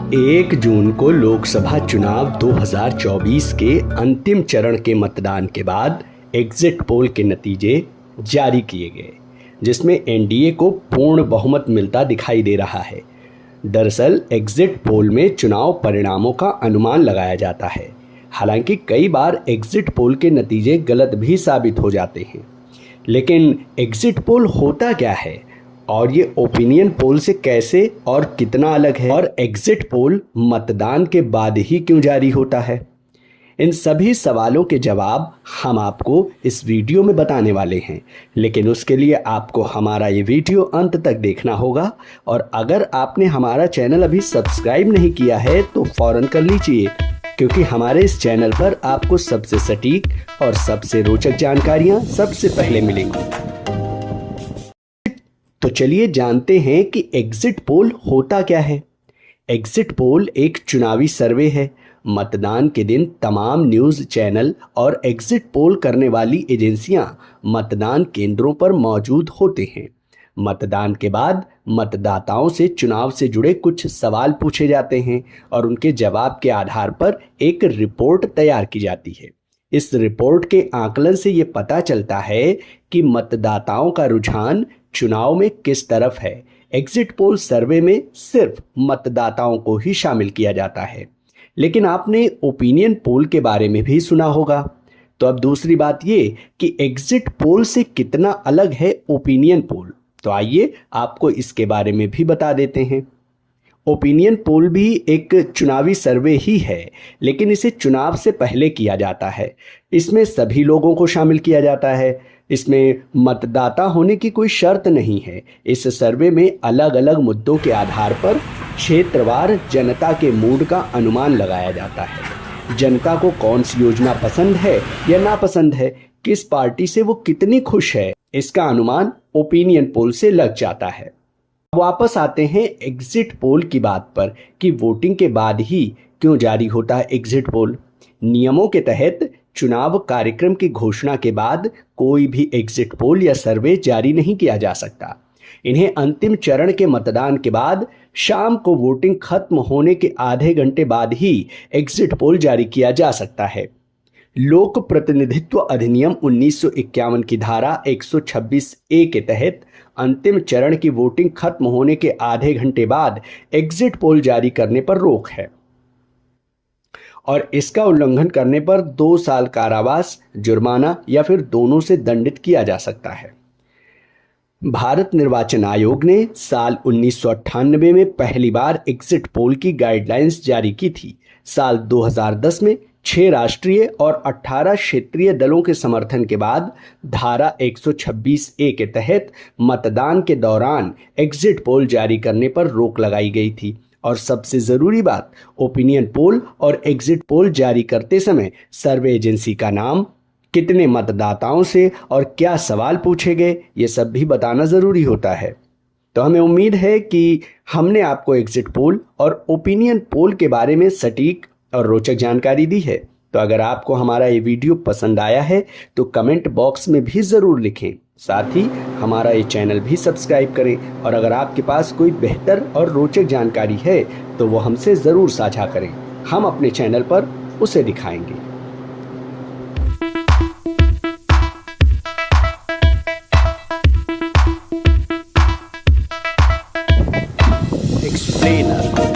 1 जून को लोकसभा चुनाव 2024 के अंतिम चरण के मतदान के बाद एग्जिट पोल के नतीजे जारी किए गए, जिसमें एनडीए को पूर्ण बहुमत मिलता दिखाई दे रहा है। दरअसल एग्जिट पोल में चुनाव परिणामों का अनुमान लगाया जाता है। हालांकि कई बार एग्जिट पोल के नतीजे गलत भी साबित हो जाते हैं। लेकिन एग्जिट पोल होता क्या है और ये ओपिनियन पोल से कैसे और कितना अलग है, और एग्जिट पोल मतदान के बाद ही क्यों जारी होता है, इन सभी सवालों के जवाब हम आपको इस वीडियो में बताने वाले हैं। लेकिन उसके लिए आपको हमारा ये वीडियो अंत तक देखना होगा, और अगर आपने हमारा चैनल अभी सब्सक्राइब नहीं किया है तो फौरन कर लीजिए, क्योंकि हमारे इस चैनल पर आपको सबसे सटीक और सबसे रोचक जानकारियां सबसे पहले मिलेंगी। तो चलिए जानते हैं कि एग्जिट पोल होता क्या है। एग्जिट पोल एक चुनावी सर्वे है। मतदान के दिन तमाम न्यूज़ चैनल और एग्जिट पोल करने वाली एजेंसियां मतदान केंद्रों पर मौजूद होते हैं। मतदान के बाद मतदाताओं से चुनाव से जुड़े कुछ सवाल पूछे जाते हैं और उनके जवाब के आधार पर एक रिपोर्ट तैयार की जाती है। इस रिपोर्ट के आकलन से ये पता चलता है कि मतदाताओं का रुझान चुनाव में किस तरफ है। एग्जिट पोल सर्वे में सिर्फ मतदाताओं को ही शामिल किया जाता है। लेकिन आपने ओपिनियन पोल के बारे में भी सुना होगा। तो अब दूसरी बात ये कि एग्जिट पोल से कितना अलग है ओपिनियन पोल। तो आइए आपको इसके बारे में भी बता देते हैं। ओपिनियन पोल भी एक चुनावी सर्वे ही है, लेकिन इसे चुनाव से पहले किया जाता है। इसमें सभी लोगों को शामिल किया जाता है। इसमें मतदाता होने की कोई शर्त नहीं है। इस सर्वे में अलग अलग मुद्दों के आधार पर क्षेत्रवार जनता के मूड का अनुमान लगाया जाता है। जनता को कौन सी योजना पसंद है या नापसंद है, किस पार्टी से वो कितनी खुश है, इसका अनुमान ओपिनियन पोल से लग जाता है। वापस आते हैं एग्जिट पोल की बात पर कि वोटिंग के बाद ही क्यों जारी होता है एग्जिट पोल। नियमों के तहत चुनाव कार्यक्रम की घोषणा के बाद कोई भी एग्जिट पोल या सर्वे जारी नहीं किया जा सकता। इन्हें अंतिम चरण के मतदान के बाद शाम को वोटिंग खत्म होने के आधे घंटे बाद ही एग्जिट पोल जारी किया जा सकता है। लोक प्रतिनिधित्व अधिनियम 1951 की धारा 126A के तहत अंतिम चरण की वोटिंग खत्म होने के आधे घंटे बाद एग्जिट पोल जारी करने पर रोक है, और इसका उल्लंघन करने पर 2 साल कारावास, जुर्माना या फिर दोनों से दंडित किया जा सकता है। भारत निर्वाचन आयोग ने साल 1998 में पहली बार एग्जिट पोल की गाइडलाइंस जारी की थी। साल 2010 में 6 राष्ट्रीय और 18 क्षेत्रीय दलों के समर्थन के बाद धारा 126A के तहत मतदान के दौरान एग्जिट पोल जारी करने पर रोक लगाई गई थी। और सबसे ज़रूरी बात, ओपिनियन पोल और एग्जिट पोल जारी करते समय सर्वे एजेंसी का नाम, कितने मतदाताओं से और क्या सवाल पूछे गए, ये सब भी बताना ज़रूरी होता है। तो हमें उम्मीद है कि हमने आपको एग्जिट पोल और ओपिनियन पोल के बारे में सटीक और रोचक जानकारी दी है। तो अगर आपको हमारा ये वीडियो पसंद आया है तो कमेंट बॉक्स में भी ज़रूर लिखें। साथ ही हमारा ये चैनल भी सब्सक्राइब करें, और अगर आपके पास कोई बेहतर और रोचक जानकारी है तो वो हमसे ज़रूर साझा करें। हम अपने चैनल पर उसे दिखाएंगे। एक्सप्लेनर।